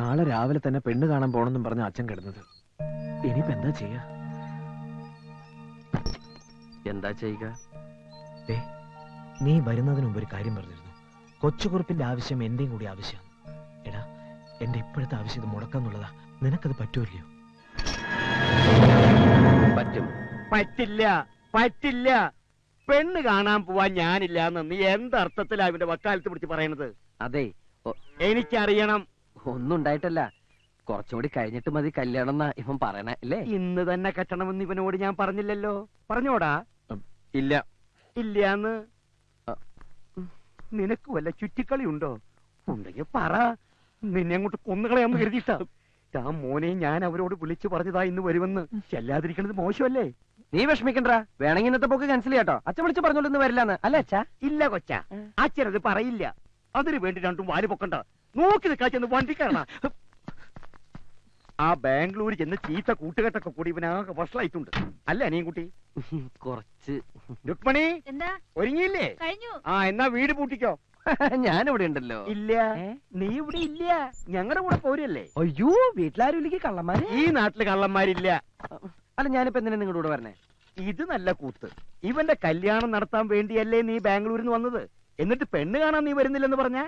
നാളെ രാവിലെ തന്നെ പെണ്ണ് കാണാൻ പോണെന്നും പറഞ്ഞ അച്ഛൻ കിടന്നത്. ഇനിയിപ്പോ എന്താ ചെയ്യാ? എന്താ ചെയ്യുക? നീ വരുന്നതിന് മുമ്പ് ഒരു കാര്യം പറഞ്ഞിരുന്നു. കൊച്ചുകുറുപ്പിന്റെ ആവശ്യം എന്റെയും കൂടി ആവശ്യമാണ്. എടാ, എന്റെ ഇപ്പോഴത്തെ ആവശ്യം ഇത് മുടക്കാന്നുള്ളതാ. നിനക്കത് പറ്റുമല്ലയോ? പറ്റും. പറ്റില്ല, പറ്റില്ല. പെണ്ണ് കാണാൻ പോവാൻ ഞാനില്ല എന്ന് നീ എന്തർത്ഥത്തിലാ ഇവന്റെ വക്കാലത്ത് പിടിച്ച് പറയണത്? അതെ, എനിക്കറിയണം. ഒന്നും ഉണ്ടായിട്ടല്ല. കുറച്ചുകൂടി കഴിഞ്ഞിട്ട് മതി കല്യാണം എന്നാ ഇവൻ പറയണേ അല്ലേ? ഇന്ന് തന്നെ കെട്ടണമെന്ന് ഇവനോട് ഞാൻ പറഞ്ഞില്ലല്ലോ. പറഞ്ഞോടാ? ഇല്ല. ഇല്ലാന്ന്? നിനക്ക് വല്ല ചുറ്റിക്കളി ഉണ്ടോ? ഉണ്ടെങ്കിൽ പറ. നിന്നെ അങ്ങോട്ട് കൊന്നുകളയാന്ന് കരുതിയിട്ടാ. ആ മോനെ ഞാൻ അവരോട് വിളിച്ചു പറഞ്ഞതാ ഇന്ന് വരുമെന്ന്. ചെല്ലാതിരിക്കണത് മോശമല്ലേ? നീ വിഷമിക്കണ്ടാ. വേണമെങ്കിൽ ഇന്നത്തെ പോക്ക് ക്യാൻസൽ ചെയ്യാട്ടോ. അച്ഛൻ വിളിച്ച് പറഞ്ഞോളൂ ഇന്ന് വരില്ലാന്ന്. അല്ല അച്ഛാ? ഇല്ല കൊച്ച, അച്ഛനത് പറയില്ല. അതിനു വേണ്ടി രണ്ടും വാല് പൊക്കണ്ട. നോക്കി നിൽക്കാ ചെന്ന് വണ്ടി കയറണ. ആ ബാംഗ്ലൂരിൽ ചെന്ന് ചീത്ത കൂട്ടുകെട്ടൊക്കെ കൂടി ഇവനാകെ വഷളായിട്ടുണ്ട്. അല്ല അനിയൻകുട്ടി? കുറച്ച്. രുക്മണി, എന്താ ഒരുങ്ങിയില്ലേ? കഴിഞ്ഞു. ആ, എന്നാ വീട് പൂട്ടിക്കോ. ഞാനിവിടെ ഉണ്ടല്ലോ. ഇല്ല, നീ ഇവിടെ ഇല്ല. ഞങ്ങളുടെ കൂടെ പോരല്ലേ? അയ്യോ, വീട്ടിലാരും ഇല്ലെങ്കിൽ കള്ളന്മാര്. ഈ നാട്ടില് കള്ളന്മാരില്ല. അല്ല, ഞാനിപ്പോ എന്തിനാ നിങ്ങളുടെ കൂടെ വരണേ? ഇത് നല്ല കൂത്ത്. ഇവന്റെ കല്യാണം നടത്താൻ വേണ്ടിയല്ലേ നീ ബാംഗ്ലൂരിൽ നിന്ന് വന്നത്? എന്നിട്ട് പെണ്ണ് കാണാൻ നീ വരുന്നില്ലെന്ന് പറഞ്ഞ?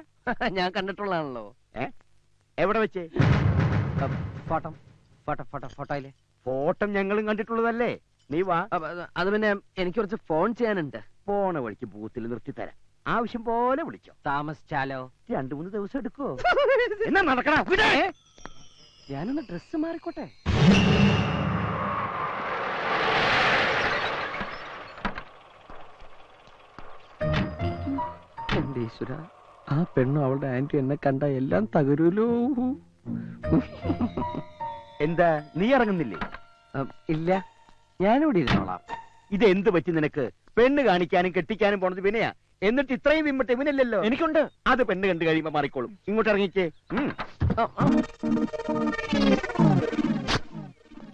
ഞാൻ കണ്ടിട്ടുള്ളതാണല്ലോ. എവിടെ വെച്ച്? ഫോട്ടോയില്. ഫോട്ടം ഞങ്ങളും കണ്ടിട്ടുള്ളതല്ലേ? നീ വാ. അത് പിന്നെ എനിക്ക് കുറച്ച് ഫോൺ ചെയ്യാനുണ്ട്. പോണ വഴിക്ക് ബൂത്തിൽ നിർത്തി തരാം. ആവശ്യം പോലെ വിളിച്ചോ. താമസിച്ചാലോ? 2-3 ദിവസം എടുക്കോ? എന്നാ നടക്കണ. ഞാനൊന്ന് ഡ്രസ് മാറിക്കോട്ടെ. എന്റെ ഈശ്വര, ആ പെണ്ണും അവളുടെ ആന്റി എന്നെ കണ്ട എല്ലാം തകരൂലോ. എന്താ, നീ ഇറങ്ങുന്നില്ലേ? ഇല്ല, ഞാനിവിടെ ഇരുന്നോളാം. ഇത് എന്ത് പറ്റി നിനക്ക്? പെണ്ണ് കാണിക്കാനും കെട്ടിക്കാനും പോണത് വിനയാ. എന്നിട്ട് ഇത്രയും വിമ്മട്ട് ഇവനല്ലല്ലോ. എനിക്കുണ്ട്. അത് പെണ്ണ് കണ്ടു കഴിയുമ്പോ മാറിക്കോളും. ഇങ്ങോട്ട് ഇറങ്ങിക്കേ.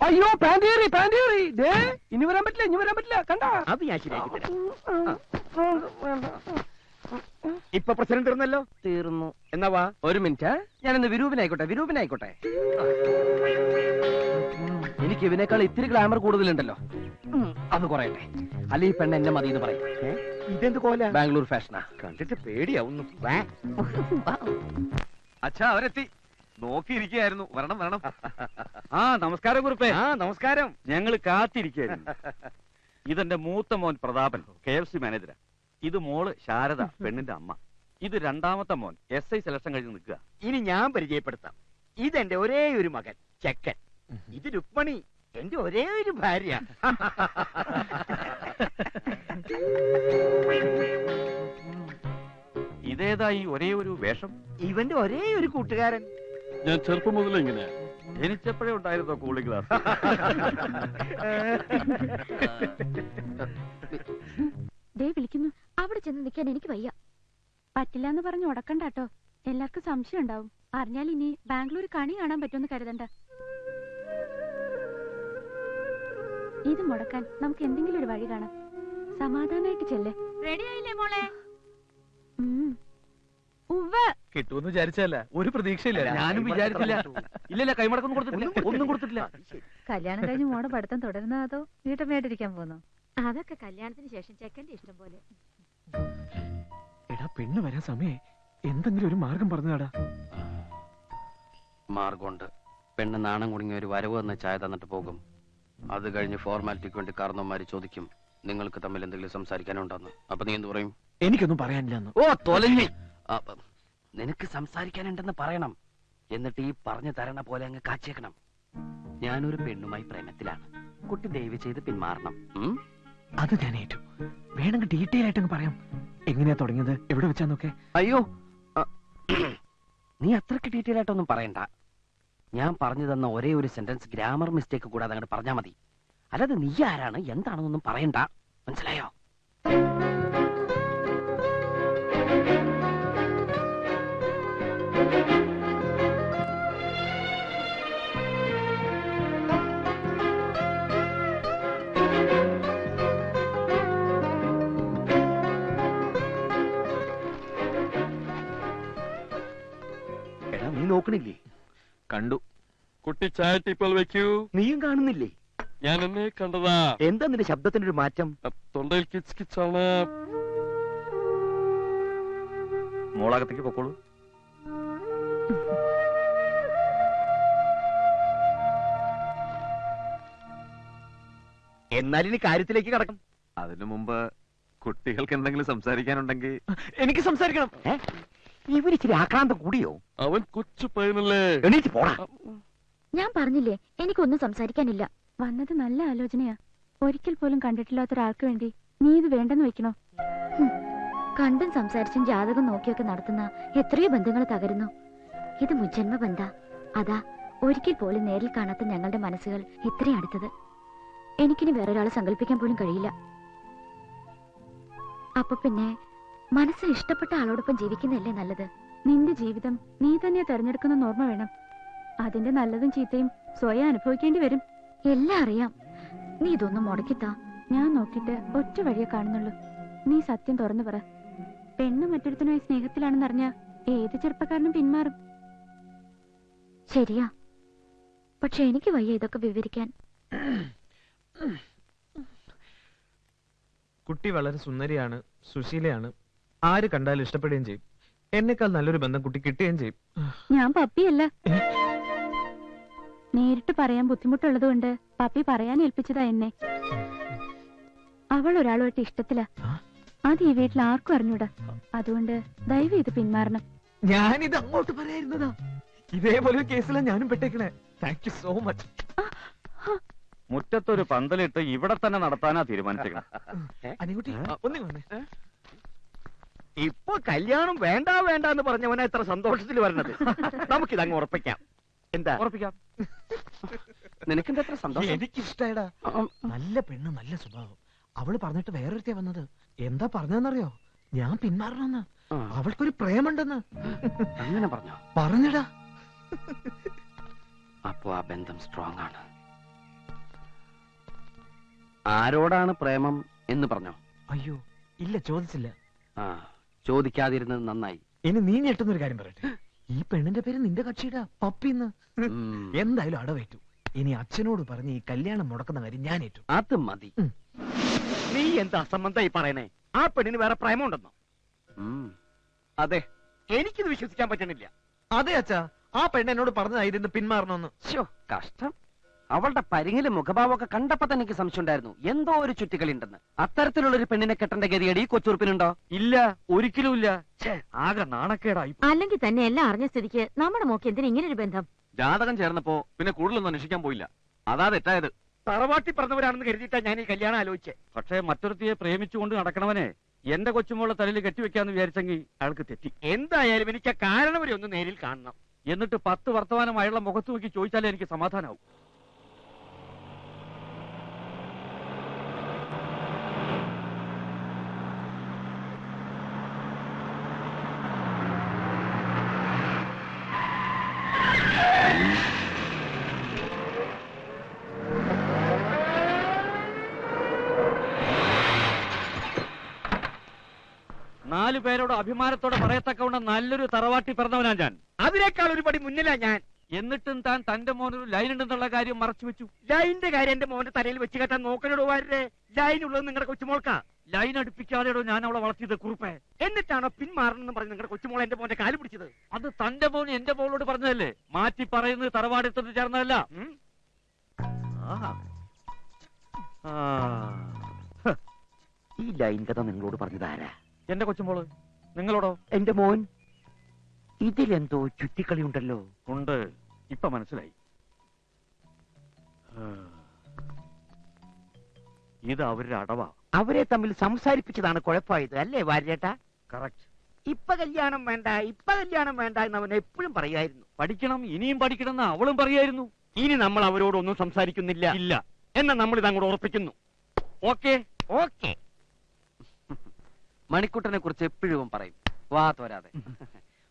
അയ്യോ, പാൻറ്റേറി. ഇനി വരാൻ പറ്റില്ല. കണ്ട, അത് ഞാൻ ശരിയാക്കി തരാം. ഇപ്പൊ പ്രസിഡന്റ് തീർന്നല്ലോ. തീർന്നു. എന്നാ വാ. ഒരു മിനിറ്റ്, ഞാനിന്ന് വിരൂപനായിക്കോട്ടെ. എനിക്ക് ഇവനേക്കാൾ ഇത്തിരി ഗ്ലാമർ കൂടുതലുണ്ടല്ലോ. അത് കുറയട്ടെ. അല്ലെ ഈ പെണ്ണ് എന്നെ മതി എന്ന് പറയും. ഇതെന്ത് കോല? ബാംഗ്ലൂർ ഫാഷനാ. കണ്ടിട്ട് പേടിയാവുന്നു. അച്ഛാ, അവരെത്തി. നോക്കിയിരിക്കുകയായിരുന്നു. വരണം. ആ, നമസ്കാരം കുറുപ്പേ. ആ, നമസ്കാരം. ഞങ്ങൾ കാത്തിരിക്കുകയായിരുന്നു. ഇതെന്റെ മൂത്ത മോൻ പ്രതാപൻ, KFC മാനേജരാ. ഇത് മോള് ശാരദ, പെണ്ണിന്റെ അമ്മ. ഇത് രണ്ടാമത്തെ മോൻ, SI സെലക്ഷൻ കഴിഞ്ഞ് നിൽക്കുക. ഇനി ഞാൻ പരിചയപ്പെടുത്താം. ഇതെന്റെ ഒരേ ഒരു മകൻ ചെക്കൻ. ഇത് രുക്മണി, എന്റെ ഒരേ ഒരു ഭാര്യ. ഇതേതായി ഒരേ ഒരു വേഷം? ഇവന്റെ ഒരേ ഒരു കൂട്ടുകാരൻ. ഞാൻ ചെറുപ്പം മുതൽ ഇങ്ങനെ ജനിച്ചപ്പോഴേ ഉണ്ടായിരുന്നോ കൂളിംഗ് ഗ്ലാസ്? വിളിക്കുന്നു. അവിടെ ചെന്ന് നിൽക്കാൻ എനിക്ക് വയ്യ. പറ്റില്ല എന്ന് പറഞ്ഞ് ഉടക്കണ്ടാട്ടോ. എല്ലാവർക്കും സംശയം ഉണ്ടാവും. അറിഞ്ഞാൽ ഇനി ബാംഗ്ലൂർ കണി കാണാൻ പറ്റുമെന്ന് കരുതണ്ട. ഇത് മുടക്കാൻ നമുക്ക് എന്തെങ്കിലും ഒരു വഴി കാണാം. സമാധാനായിട്ട് ചെല്ലേ. റെഡി ആയില്ലേ മോളെ? കിട്ടുമെന്ന് വിചാരിച്ചല്ല, ഒരു പ്രതീക്ഷയില്ല. ഞാനും വിചാരിച്ചില്ല. ഇല്ലല്ല, കൈമടക്കൊന്നും കൊടുത്തിട്ടില്ല. ഒന്നും കൊടുത്തിട്ടില്ല. കല്യാണം കഴിഞ്ഞ് മോടെ പഠിത്തം തുടരുന്നോ അതോ വീട്ടമ്മയായിട്ടിരിക്കാൻ പോകുന്നു? അതൊക്കെ കല്യാണത്തിന് ശേഷം ചെക്കന്റെ ഇഷ്ടം പോലെ. എടാ, പെണ്ണ് വരാൻ സമയേ. എന്തെങ്കിലും ഒരു മാർഗം പറഞ്ഞാടാ. മാർഗമുണ്ട്. പെണ്ണ് നാണം കുടുങ്ങിയ ഒരു വരവ് എന്ന ചായ തന്നിട്ട് പോകും. അത് കഴിഞ്ഞ് ഫോർമാലിറ്റിക്ക് വേണ്ടി കാരണവന്മാര് ചോദിക്കും, നിങ്ങൾക്ക് തമ്മിൽ എന്തെങ്കിലും സംസാരിക്കാനുണ്ടെന്ന്. അപ്പൊ നീ എന്ത് പറയും? എനിക്കൊന്നും പറയാനില്ലെന്ന്. ഓ, തൊലഞ്ഞി. നിനക്ക് സംസാരിക്കാനുണ്ടെന്ന് പറയണം. എന്നിട്ട് ഈ പറഞ്ഞു തരണ പോലെ അങ്ങ് കാച്ചേക്കണം. ഞാനൊരു പെണ്ണുമായി പ്രേമത്തിലാണ്. കുട്ടി ദയവ് ചെയ്ത് പിന്മാറണം. അത് ഞാൻ ഏറ്റു. വേണമെങ്കിൽ ഡീറ്റെയിൽ ആയിട്ടങ്ങ് പറയാം. എങ്ങനെയാ തുടങ്ങിയത്, എവിടെ വെച്ചാന്നൊക്കെ. അയ്യോ, നീ അത്രക്ക് ഡീറ്റെയിൽ ആയിട്ടൊന്നും പറയണ്ട. ഞാൻ പറഞ്ഞു തന്ന ഒരേ ഒരു സെന്റൻസ് ഗ്രാമർ മിസ്റ്റേക്ക് കൂടാതെ അങ്ങോട്ട് പറഞ്ഞാൽ മതി. അല്ലാതെ നീ ആരാണ് എന്താണെന്നൊന്നും പറയണ്ട. മനസ്സിലായോ? എടാ, നീ നോക്കണില്ലേ? കണ്ടു. കുട്ടി ചായ ടീപ്പോൾ വെക്കൂ. നീയും കാണുന്നില്ലേ? ഞാൻ എന്നെ കണ്ടതാ. എന്താ നിന്റെ ശബ്ദത്തിന്റെ ഒരു മാറ്റം? തൊണ്ടയിൽ കിച്ച് കിച്ചാണ്. മോളകത്തേക്ക് പൊക്കോളൂ. എന്നാൽ ഇനി കാര്യത്തിലേക്ക് കടക്കാം. അതിനു മുമ്പ് കുട്ടികൾക്ക് എന്തെങ്കിലും സംസാരിക്കാനുണ്ടെങ്കിൽ എനിക്ക് സംസാരിക്കണം. ഇവരിച്ചിരി ആക്രാന്തം കൂടിയോ? അവൻ കൊച്ചു പയ്യനല്ലേ. എണീറ്റ് പോടാ. ഞാൻ പറഞ്ഞില്ലേ എനിക്കൊന്നും സംസാരിക്കാനില്ല. വന്നത് നല്ല ആലോചനയാ. ഒരിക്കൽ പോലും കണ്ടിട്ടില്ലാത്ത ഒരാൾക്ക് വേണ്ടി നീ ഇത് വേണ്ടെന്ന് വെക്കണോ? കണ്ടും സംസാരിച്ചും ജാതകം നോക്കിയൊക്കെ നടത്തുന്ന എത്രയോ ബന്ധങ്ങൾ തകരുന്നു. ഇത് മുജ്ജന്മ ബന്ധ. അതാ ഒരിക്കൽ പോലും നേരിൽ കാണാത്ത ഞങ്ങളുടെ മനസ്സുകൾ ഇത്രയും അടുത്തത്. എനിക്കിനി വേറൊരാളെ സങ്കല്പിക്കാൻ പോലും കഴിയില്ല. അപ്പൊ പിന്നെ മനസ്സിൽ ഇഷ്ടപ്പെട്ട ആളോടൊപ്പം ജീവിക്കുന്നതല്ലേ നല്ലത്? നിന്റെ ജീവിതം നീ തന്നെ തെരഞ്ഞെടുക്കുന്ന ഓർമ്മ വേണം. അതിന്റെ നല്ലതും ചീത്തയും സ്വയം അനുഭവിക്കേണ്ടി വരും. എല്ലാം അറിയാം. നീ ഇതൊന്നും മുടക്കിത്താ. ഞാൻ നോക്കിയിട്ട് ഒറ്റ വഴിയെ കാണുന്നുള്ളൂ. നീ സത്യം തുറന്നു പറ. പെണ്ണ് മറ്റൊരുത്തനുമായി സ്നേഹത്തിലാണെന്നറിഞ്ഞ ഏത് ചെറുപ്പക്കാരനും പിന്മാറും. ശരിയാ, പക്ഷെ എനിക്ക് വയ്യ ഇതൊക്കെ വിവരിക്കാൻ. കുട്ടി വളരെ സുന്ദരിയാണ്, സുശീലയാണ്. ആര് കണ്ടാലും ഇഷ്ടപ്പെടുകയും ചെയ്യും. എന്നെക്കാൾ നല്ലൊരു ബന്ധം കുട്ടി കിട്ടുകയും ചെയ്യും. ഞാൻ പപ്പിയല്ല. നേരിട്ട് പറയാൻ ബുദ്ധിമുട്ടുള്ളത് കൊണ്ട് പപ്പി പറയാൻ ഏൽപ്പിച്ചതാ എന്നെ. അവൾ ഒരാളുമായിട്ട് ഇഷ്ടത്തില. അത് ഈ വീട്ടിൽ ആർക്കും അറിഞ്ഞൂടാ. അതുകൊണ്ട് ദയവ് ഇത് പിന്മാറണം. ഞാനിത് അങ്ങോട്ട് പറയായിരുന്നതാ. ഇതേപോലെ ഒരു കേസിലാണ് ഞാനും പെട്ടേക്കണേ. Thank you so much. മുറ്റത്തൊരു പന്തലിട്ട് ഇവിടെ തന്നെ നടത്താനാ തീരുമാനിച്ചേക്കണം. അനുകുട്ടി ഒന്നേ വന്നേ. ഇപ്പൊ കല്യാണം വേണ്ട വേണ്ട എന്ന് പറഞ്ഞവനാ ഇത്ര സന്തോഷത്തിൽ വരണത്. നമുക്കിതങ്ങ് ഉറപ്പിക്കാം. എന്താ? ഉറപ്പിക്കാം. നിനക്കെന്താ എത്ര സന്തോഷം? എനിക്കിഷ്ടായടാ. നല്ല പെണ്ണ്, നല്ല സ്വഭാവം. അവള് പറഞ്ഞിട്ട് വേറൊരുത്തേ വന്നത്. എന്താ പറഞ്ഞെന്നറിയോ? ഞാൻ പിന്മാറണമെന്ന്. അവൾക്കൊരു പ്രേമുണ്ടെന്ന്. അങ്ങനെ പറഞ്ഞോ? പറഞ്ഞടാ. അപ്പോ ആ ബന്ധം സ്ട്രോങ് ആണ്. ആരോടാണ് പ്രേമം എന്ന് പറഞ്ഞോ? അയ്യോ ഇല്ല, ചോദിച്ചില്ല. ആ, ചോദിക്കാതിരുന്നത് നന്നായി. ഇനി നീ ഞെട്ടുന്നൊരു കാര്യം പറയട്ടെ. ഈ പെണ്ണിന്റെ പേര് നിന്റെ കക്ഷിയുടെ പപ്പിന്ന്. എന്തായാലും അടവേറ്റു. ഇനി അച്ഛനോട് പറഞ്ഞ് ഈ കല്യാണം മുടക്കുന്ന കാര്യം ഞാൻ ഏറ്റു. അത് മതി. നീ എന്താ അസംബന്ധമായി പറയണേ? ആ പെണ്ണിന് വേറെ പ്രേമുണ്ടെന്നോ? അതെ. എനിക്കിത് വിശ്വസിക്കാൻ പറ്റണില്ല. അതെ അച്ഛാ, ആ പെണ്ണ് എന്നോട് പറഞ്ഞതായിരുന്നു പിന്മാറണമെന്ന്. ശ്ശോ, കഷ്ടം. അവളുടെ പരിങ്ങിലും മുഖഭാവമൊക്കെ കണ്ടപ്പോ തന്നെ എനിക്ക് സംശയം ഉണ്ടായിരുന്നു എന്തോ ഒരു ചുറ്റിക്കളി ഉണ്ടെന്ന്. അത്തരത്തിലുള്ള ഒരു പെണ്ണിനെ കെട്ടേണ്ട ഗതിയടി കൊച്ചുറുപ്പിനുണ്ടോ? ഇല്ല, ഒരിക്കലും ഇല്ല. ആകെ നാണക്കേടായി. അല്ലെങ്കിൽ തന്നെ എല്ലാം അറിഞ്ഞ സ്ഥിതിക്ക് നമ്മുടെ മോക്ക് എന്തിനാ ഇങ്ങനെ ഒരു ബന്ധം? ജാതകം ചേർന്നപ്പോ പിന്നെ കൂടുതലൊന്നും അന്വേഷിക്കാൻ പോയില്ല. അതാ തെറ്റായത്. തറവാട്ടി പറഞ്ഞവരാണെന്ന് കരുതിയിട്ടാ ഞാൻ ഈ കല്യാണം ആലോചിച്ചേ. പക്ഷേ മറ്റൊരുത്തിയെ പ്രേമിച്ചുകൊണ്ട് നടക്കണവനെ എന്റെ കൊച്ചുമോളെ തലയിൽ കെട്ടിവെക്കാന്ന് വിചാരിച്ചെങ്കിൽ അയാൾക്ക് തെറ്റി. എന്തായാലും എനിക്ക് ആ കാരണം വരെ ഒന്ന് നേരിൽ കാണണം. എന്നിട്ട് 10 വർത്തമാനം അയാളുടെ മുഖത്ത് നോക്കി ചോദിച്ചാലേ എനിക്ക് സമാധാനാവും. നാലു പേരോട് അഭിമാനത്തോടെ പറയത്തക്കവണ്ണം നല്ലൊരു തറവാട്ടി പിറന്നവനാ ഞാൻ. അതിനേക്കാൾ ഒരു പടി മുന്നിലാ ഞാൻ. എന്നിട്ടും താൻ തന്റെ മോനൊരു ലൈൻ ഉണ്ടെന്നുള്ള കാര്യം മറച്ചു വെച്ചു. ലൈനിന്റെ കാര്യം എന്റെ മോന്റെ തലയിൽ വെച്ച് കേട്ടാൻ നോക്കണോട് വാരേ. ലൈൻ ഉള്ളത് നിങ്ങളുടെ കൊച്ചുമോൾക്കാ. ലൈൻ അടുപ്പിക്കാതെയോ ഞാൻ അവളെ വളർത്തിയത് കുറുപ്പേ. എന്നിട്ടാണോ പിന്മാറണമെന്ന് പറഞ്ഞ് നിങ്ങളുടെ കൊച്ചുമോൾ എന്റെ മോന്റെ കാല് പിടിച്ചത്? അത് തന്റെ മോൻ എന്റെ മോളോട് പറഞ്ഞതല്ലേ? മാറ്റി പറയുന്നത് തറവാടെടുത്തിട്ട് ചേർന്നതല്ല. ഈ ലൈൻ കഥ നിങ്ങളോട് പറഞ്ഞതാരാ? എന്റെ കൊച്ചുമോള്. നിങ്ങളോടോ? എന്റെ മോൻ. ഇതിലെന്തോ ചുറ്റിക്കളി ഉണ്ടല്ലോ. ഉണ്ട്, ഇപ്പൊ മനസ്സിലായി. ഇത് അവരുടെ അടവാ. അവരെ തമ്മിൽ സംസാരിപ്പിച്ചതാണ് കുഴപ്പമായത് അല്ലേ വാര്യേട്ടാ? കറക്റ്റ്. ഇപ്പൊ കല്യാണം വേണ്ട, ഇപ്പൊ കല്യാണം വേണ്ട എന്ന് അവൻ എപ്പോഴും പറയായിരുന്നു. പഠിക്കണം, ഇനിയും പഠിക്കണം എന്ന് അവളും പറയായിരുന്നു. ഇനി നമ്മൾ അവരോടൊന്നും സംസാരിക്കുന്നില്ല. ഇല്ല. എന്നാ നമ്മൾ ഇതങ്ങോട്ട് ഉറപ്പിക്കുന്നു. Okay okay. മണിക്കുട്ടനെ കുറിച്ച് എപ്പോഴും പറയും, വാ തോരാതെ.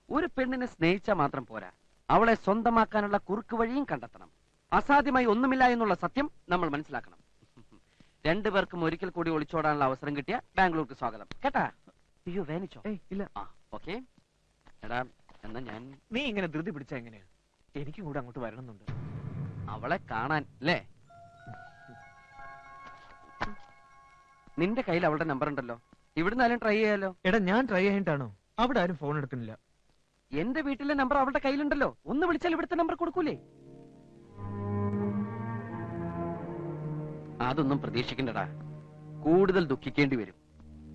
ഒരു പെണ്ണിനെ സ്നേഹിച്ചാൽ മാത്രം പോരാ, അവളെ സ്വന്തമാക്കാനുള്ള കുറുക്ക് വഴിയും കണ്ടെത്തണം. അസാധ്യമായി ഒന്നുമില്ല എന്നുള്ള സത്യം നമ്മൾ മനസ്സിലാക്കണം. രണ്ടുപേർക്കും ഒരിക്കൽ കൂടി ഒളിച്ചോടാനുള്ള അവസരം കിട്ടിയ ബാംഗ്ലൂർക്ക് സ്വാഗതം. കേട്ടാ? അയ്യോ വേനിച്ചോ? ഇല്ല. ആ ഓക്കെ. എടാ എന്നാ ഞാൻ. നീ ഇങ്ങനെ ധൃതി പിടിച്ച എങ്ങനെയാ? എനിക്കും കൂടെ അങ്ങോട്ട് വരണമെന്നുണ്ട്. അവളെ കാണാൻ അല്ലേ? നിന്റെ കയ്യിൽ അവളുടെ നമ്പർ ഉണ്ടല്ലോ, ഇവിടുന്ന് ആരും ട്രൈ ചെയ്യാലോ. എടാ ഞാൻ ട്രൈ ചെയ്തിട്ടാണോ? അവിടെ ആരും ഫോൺ എടുക്കുന്നില്ല. എന്റെ വീട്ടിലെ നമ്പർ അവളുടെ കയ്യിലുണ്ടല്ലോ, ഒന്ന് വിളിച്ചാൽ ഇവിടുത്തെ നമ്പർ കൊടുക്കൂലേ? അതൊന്നും പ്രതീക്ഷിക്കണ്ടടാ, കൂടുതൽ ദുഃഖിക്കേണ്ടി വരും.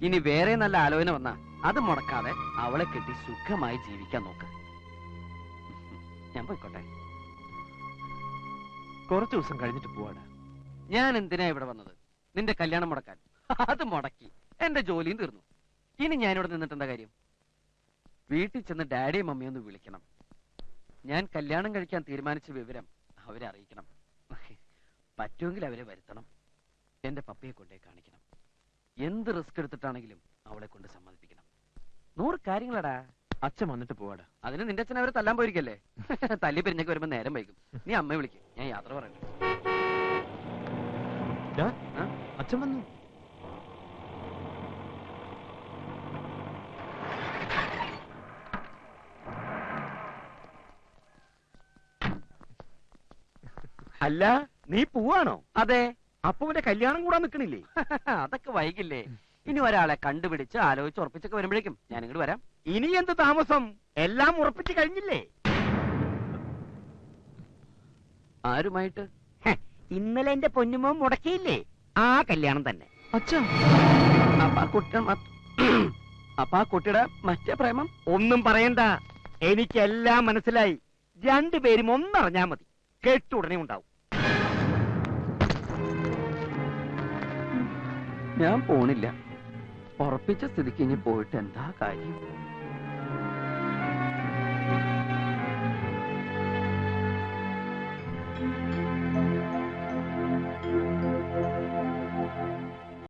ഇനി വേറെ നല്ല ആലോചന വന്നാ അത് മുടക്കാതെ അവളെ കെട്ടി സുഖമായി ജീവിക്കാൻ നോക്ക്. ഞാൻ പോയിക്കോട്ടെ. കുറച്ചു ദിവസം കഴിഞ്ഞിട്ട് പോവാടാ. ഞാൻ എന്തിനാ ഇവിടെ വന്നത്? നിന്റെ കല്യാണം മുടക്കാൻ. അത് മുടക്കി എന്റെ ജോലിയും തീർന്നു. ഇനി ഞാനിവിടെ നിന്നിട്ട് എന്താ കാര്യം? വീട്ടിൽ ചെന്ന് ഡാഡിയും മമ്മിയും ഒന്ന് വിളിക്കണം. ഞാൻ കല്യാണം കഴിക്കാൻ തീരുമാനിച്ച വിവരം അവരെ അറിയിക്കണം. പറ്റുമെങ്കിൽ അവരെ വരുത്തണം. എന്റെ പപ്പയെ കൊണ്ടേ കാണിക്കണം. എന്ത് റിസ്ക് എടുത്തിട്ടാണെങ്കിലും അവളെ കൊണ്ട് സമ്മതിപ്പിക്കണം. 100 കാര്യങ്ങളടാ. അച്ഛൻ വന്നിട്ട് പോവാടാ. അതിന് നിന്റെ അച്ഛൻ അവരെ തല്ലാൻ പോയിരിക്കല്ലേ? തല്ലി പിരിഞ്ഞൊക്കെ വരുമ്പോ നേരം വൈകും. നീ അമ്മയെ വിളിക്കും, ഞാൻ യാത്ര പറയട്ടെ. അച്ഛൻ വന്നു. അല്ല, നീ പോവാണോ? അതെ. അപ്പുവിന്റെ കല്യാണം കൂടാൻ നിക്കണില്ലേ? അതൊക്കെ വൈകില്ലേ? ഇനി ഒരാളെ കണ്ടുപിടിച്ച് ആലോചിച്ച് ഉറപ്പിച്ചൊക്കെ വരുമ്പോഴേക്കും ഞാൻ ഇങ്ങോട്ട് വരാം. ഇനി എന്ത് താമസം? എല്ലാം ഉറപ്പിച്ച് കഴിഞ്ഞില്ലേ? ആരുമായിട്ട്? ഇന്നലെ എന്റെ പൊന്നുമോൻ മുടക്കിയില്ലേ, ആ കല്യാണം തന്നെ. അച്ഛാ, അപ്പൊ ആ കുട്ടിയുടെ മറ്റേ പ്രേമം ഒന്നും പറയണ്ട, എനിക്കെല്ലാം മനസ്സിലായി. രണ്ടുപേരും ഒന്നറിഞ്ഞാ മതി, കേട്ടുടനെ ഉണ്ടാവും. ഞാൻ പോണില്ല. ഉറപ്പിച്ച സ്ഥിതിക്ക് ഇനി പോയിട്ട് എന്താ കാര്യം?